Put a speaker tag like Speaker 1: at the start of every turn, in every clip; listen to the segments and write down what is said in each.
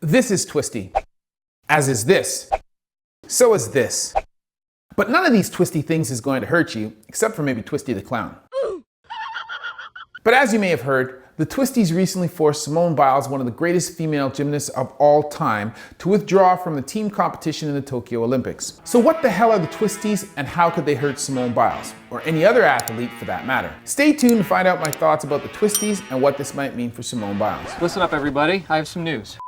Speaker 1: This is twisty, as is this, so is this. But none of these twisty things is going to hurt you, except for maybe Twisty the Clown. But as you may have heard, the Twisties recently forced Simone Biles, one of the greatest female gymnasts of all time, to withdraw from the team competition in the Tokyo Olympics. So what the hell are the Twisties, and how could they hurt Simone Biles, or any other athlete for that matter? Stay tuned to find out my thoughts about the Twisties and what this might mean for Simone Biles.
Speaker 2: Listen up everybody, I have some news.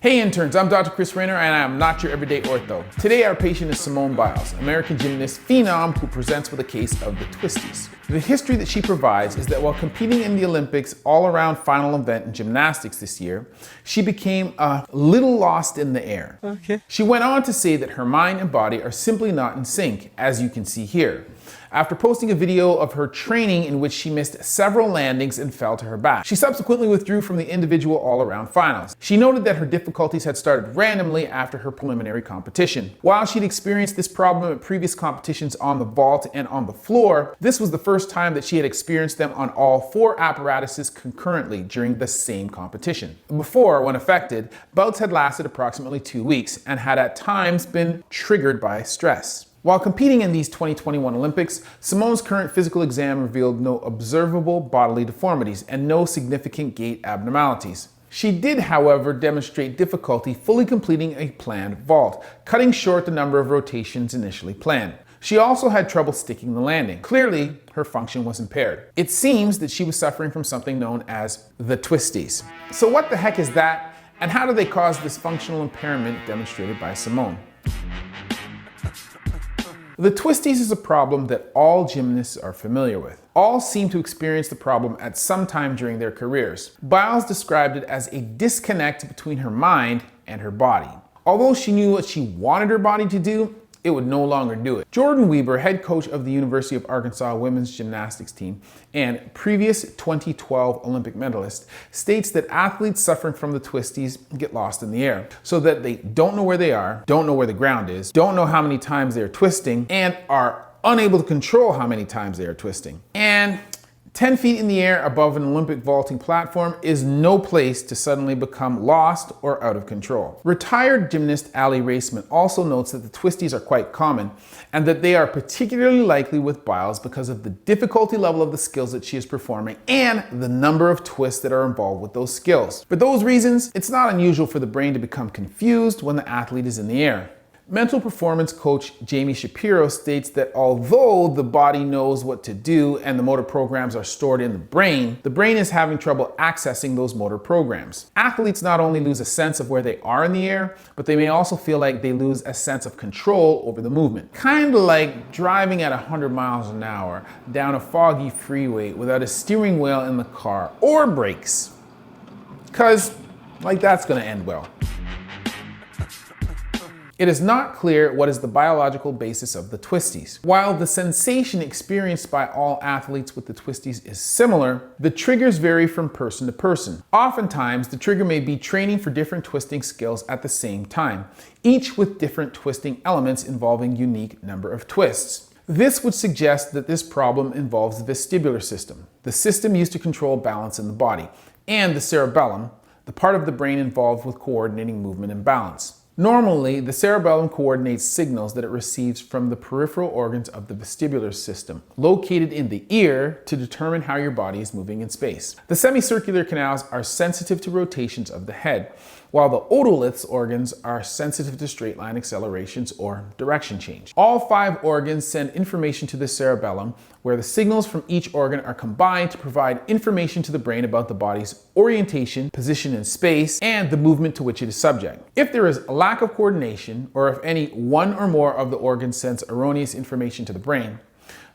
Speaker 1: Hey interns, I'm Dr. Chris Raynor and I am not your everyday ortho. Today our patient is Simone Biles, American gymnast phenom who presents with a case of the Twisties. The history that she provides is that while competing in the Olympics all-around final event in gymnastics this year, she became a little lost in the air.
Speaker 2: Okay.
Speaker 1: She went on to say that her mind and body are simply not in sync, as you can see here, after posting a video of her training in which she missed several landings and fell to her back. She subsequently withdrew from the individual all-around finals. She noted that her difficulties had started randomly after her preliminary competition. While she'd experienced this problem at previous competitions on the vault and on the floor, this was the first time that she had experienced them on all four apparatuses concurrently during the same competition. Before, when affected, bouts had lasted approximately 2 weeks and had at times been triggered by stress. While competing in these 2021 Olympics, Simone's current physical exam revealed no observable bodily deformities and no significant gait abnormalities. She did, however, demonstrate difficulty fully completing a planned vault, cutting short the number of rotations initially planned. She also had trouble sticking the landing. Clearly, her function was impaired. It seems that she was suffering from something known as the Twisties. So what the heck is that, and how do they cause this functional impairment demonstrated by Simone? The Twisties is a problem that all gymnasts are familiar with. All seem to experience the problem at some time during their careers. Biles described it as a disconnect between her mind and her body. Although she knew what she wanted her body to do, it would no longer do it. Jordan Weber, head coach of the University of Arkansas women's gymnastics team and previous 2012 Olympic medalist, states that athletes suffering from the Twisties get lost in the air, so that they don't know where they are, don't know where the ground is, don't know how many times they're twisting, and are unable to control how many times they are twisting. And 10 feet in the air above an Olympic vaulting platform is no place to suddenly become lost or out of control. Retired gymnast Ali Raceman also notes that the Twisties are quite common and that they are particularly likely with Biles because of the difficulty level of the skills that she is performing and the number of twists that are involved with those skills. For those reasons, it's not unusual for the brain to become confused when the athlete is in the air. Mental performance coach Jamie Shapiro states that although the body knows what to do and the motor programs are stored in the brain is having trouble accessing those motor programs. Athletes not only lose a sense of where they are in the air, but they may also feel like they lose a sense of control over the movement. Kind of like driving at 100 miles an hour down a foggy freeway without a steering wheel in the car or brakes. Because, like, that's going to end well. It is not clear what is the biological basis of the Twisties. While the sensation experienced by all athletes with the Twisties is similar, the triggers vary from person to person. Oftentimes, the trigger may be training for different twisting skills at the same time, each with different twisting elements involving unique number of twists. This would suggest that this problem involves the vestibular system, the system used to control balance in the body, and the cerebellum, the part of the brain involved with coordinating movement and balance. Normally, the cerebellum coordinates signals that it receives from the peripheral organs of the vestibular system, located in the ear, to determine how your body is moving in space. The semicircular canals are sensitive to rotations of the head, while the otoliths organs are sensitive to straight line accelerations or direction change. All 5 organs send information to the cerebellum, where the signals from each organ are combined to provide information to the brain about the body's orientation, position in space, and the movement to which it is subject. If there is a lack of coordination, or if any one or more of the organs sends erroneous information to the brain,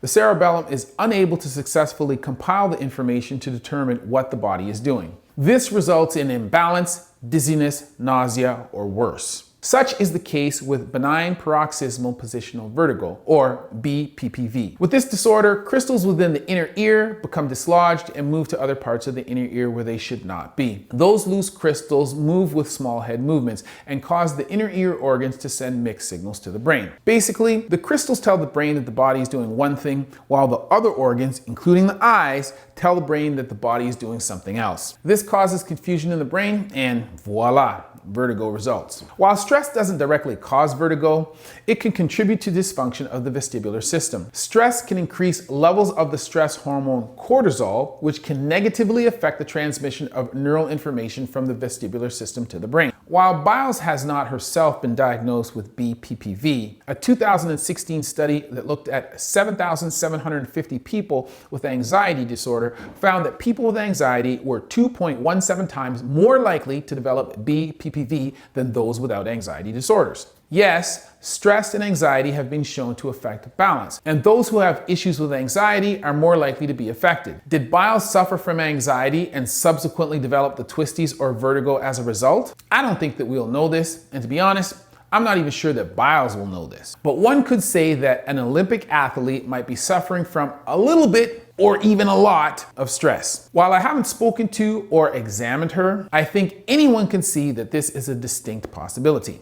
Speaker 1: the cerebellum is unable to successfully compile the information to determine what the body is doing. This results in imbalance, dizziness, nausea, or worse. Such is the case with benign paroxysmal positional vertigo, or BPPV. With this disorder, crystals within the inner ear become dislodged and move to other parts of the inner ear where they should not be. Those loose crystals move with small head movements and cause the inner ear organs to send mixed signals to the brain. Basically, the crystals tell the brain that the body is doing one thing, while the other organs, including the eyes, tell the brain that the body is doing something else. This causes confusion in the brain, and voila, vertigo results. While stress doesn't directly cause vertigo, it can contribute to dysfunction of the vestibular system. Stress can increase levels of the stress hormone cortisol, which can negatively affect the transmission of neural information from the vestibular system to the brain. While Biles has not herself been diagnosed with BPPV, a 2016 study that looked at 7,750 people with anxiety disorder found that people with anxiety were 2.17 times more likely to develop BPPV than those without anxiety disorders. Yes, stress and anxiety have been shown to affect balance, and those who have issues with anxiety are more likely to be affected. Did Biles suffer from anxiety and subsequently develop the twisties or vertigo as a result? I don't think that we'll know this, and to be honest, I'm not even sure that Biles will know this. But one could say that an Olympic athlete might be suffering from a little bit or even a lot of stress. While I haven't spoken to or examined her, I think anyone can see that this is a distinct possibility.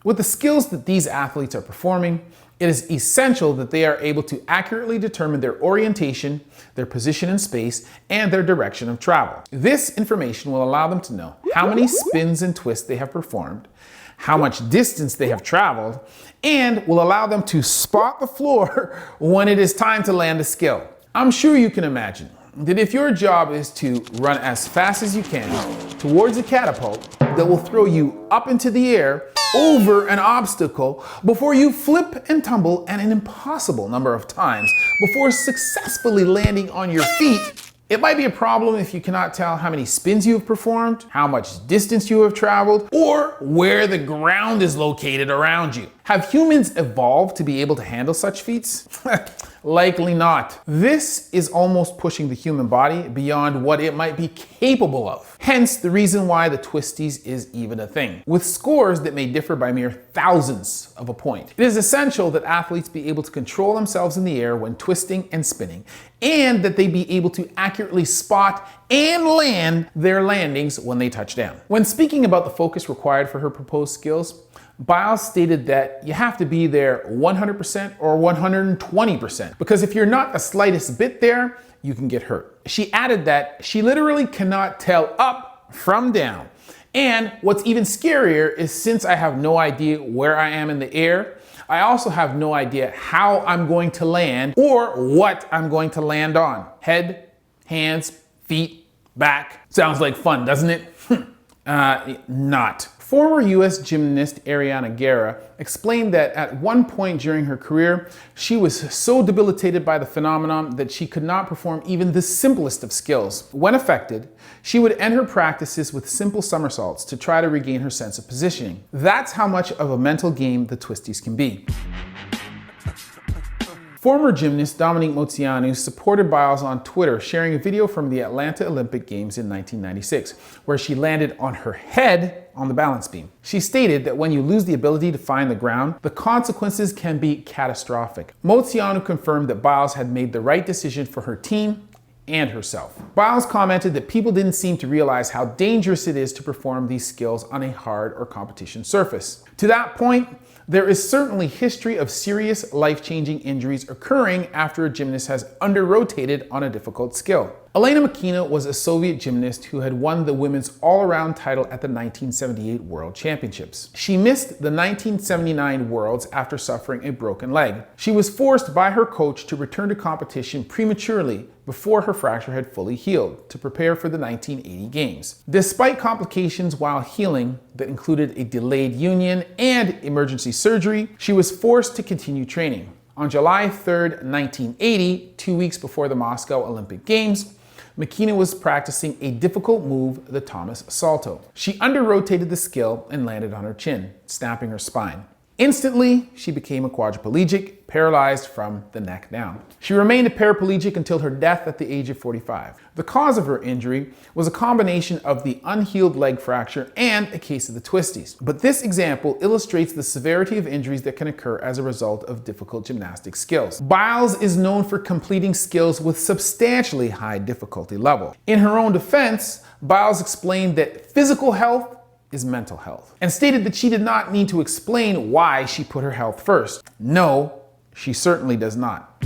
Speaker 1: With the skills that these athletes are performing, it is essential that they are able to accurately determine their orientation, their position in space, and their direction of travel. This information will allow them to know how many spins and twists they have performed, how much distance they have traveled, and will allow them to spot the floor when it is time to land a skill. I'm sure you can imagine that if your job is to run as fast as you can towards a catapult that will throw you up into the air over an obstacle before you flip and tumble an impossible number of times before successfully landing on your feet, it might be a problem if you cannot tell how many spins you have performed, how much distance you have traveled, or where the ground is located around you. Have humans evolved to be able to handle such feats? Likely not. This is almost pushing the human body beyond what it might be capable of. Hence the reason why the twisties is even a thing, with scores that may differ by mere thousandths of a point. It is essential that athletes be able to control themselves in the air when twisting and spinning, and that they be able to accurately spot and land their landings when they touch down. When speaking about the focus required for her proposed skills, Biles stated that you have to be there 100% or 120%, because if you're not the slightest bit there, you can get hurt. She added that she literally cannot tell up from down. And what's even scarier is, since I have no idea where I am in the air, I also have no idea how I'm going to land or what I'm going to land on. Head, hands, feet, back. Sounds like fun, doesn't it? Not. Former US gymnast Elena Mckenna explained that at one point during her career, she was so debilitated by the phenomenon that she could not perform even the simplest of skills. When affected, she would end her practices with simple somersaults to try to regain her sense of positioning. That's how much of a mental game the twisties can be. Former gymnast Dominique Moceanu supported Biles on Twitter, sharing a video from the Atlanta Olympic Games in 1996, where she landed on her head on the balance beam. She stated that when you lose the ability to find the ground, the consequences can be catastrophic. Moceanu confirmed that Biles had made the right decision for her team and herself. Biles commented that people didn't seem to realize how dangerous it is to perform these skills on a hard or competition surface. To that point, there is certainly history of serious life-changing injuries occurring after a gymnast has under-rotated on a difficult skill. Elena Mckenna was a Soviet gymnast who had won the women's all-around title at the 1978 World Championships. She missed the 1979 Worlds after suffering a broken leg. She was forced by her coach to return to competition prematurely before her fracture had fully healed to prepare for the 1980 Games. Despite complications while healing that included a delayed union and emergency surgery, she was forced to continue training. On July 3, 1980, 2 weeks before the Moscow Olympic Games, Mckenna was practicing a difficult move, the Thomas Salto. She under-rotated the skill and landed on her chin, snapping her spine. Instantly, she became a quadriplegic, paralyzed from the neck down. She remained a paraplegic until her death at the age of 45. The cause of her injury was a combination of the unhealed leg fracture and a case of the twisties. But this example illustrates the severity of injuries that can occur as a result of difficult gymnastic skills. Biles is known for completing skills with substantially high difficulty level. In her own defense, Biles explained that physical health is mental health, and stated that she did not need to explain why she put her health first. No, she certainly does not.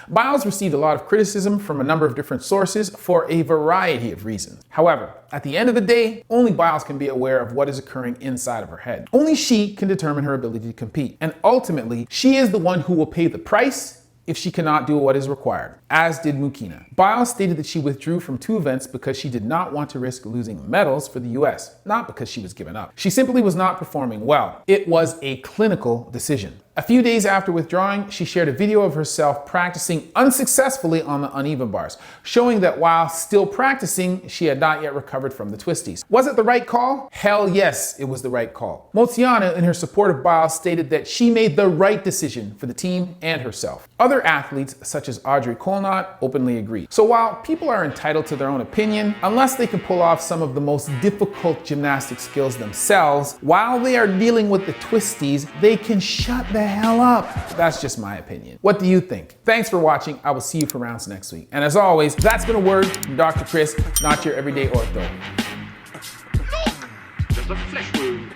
Speaker 1: Biles received a lot of criticism from a number of different sources for a variety of reasons. However, at the end of the day, only Biles can be aware of what is occurring inside of her head. Only she can determine her ability to compete, and ultimately, she is the one who will pay the price if she cannot do what is required, as did Mckenna. Biles stated that she withdrew from 2 events because she did not want to risk losing medals for the US, not because she was giving up. She simply was not performing well. It was a clinical decision. A few days after withdrawing, she shared a video of herself practicing unsuccessfully on the uneven bars, showing that while still practicing, she had not yet recovered from the twisties. Was it the right call? Hell yes, it was the right call. Mckenna, in her support of Biles, stated that she made the right decision for the team and herself. Other athletes, such as Audrey Colnott, openly agreed. So while people are entitled to their own opinion, unless they can pull off some of the most difficult gymnastic skills themselves, while they are dealing with the twisties, they can shut the hell up. That's just my opinion. What do you think? Thanks for watching. I will see you for rounds next week. And as always, that's been a word from Dr. Chris, not your everyday ortho.
Speaker 3: Look, there's a flesh wound.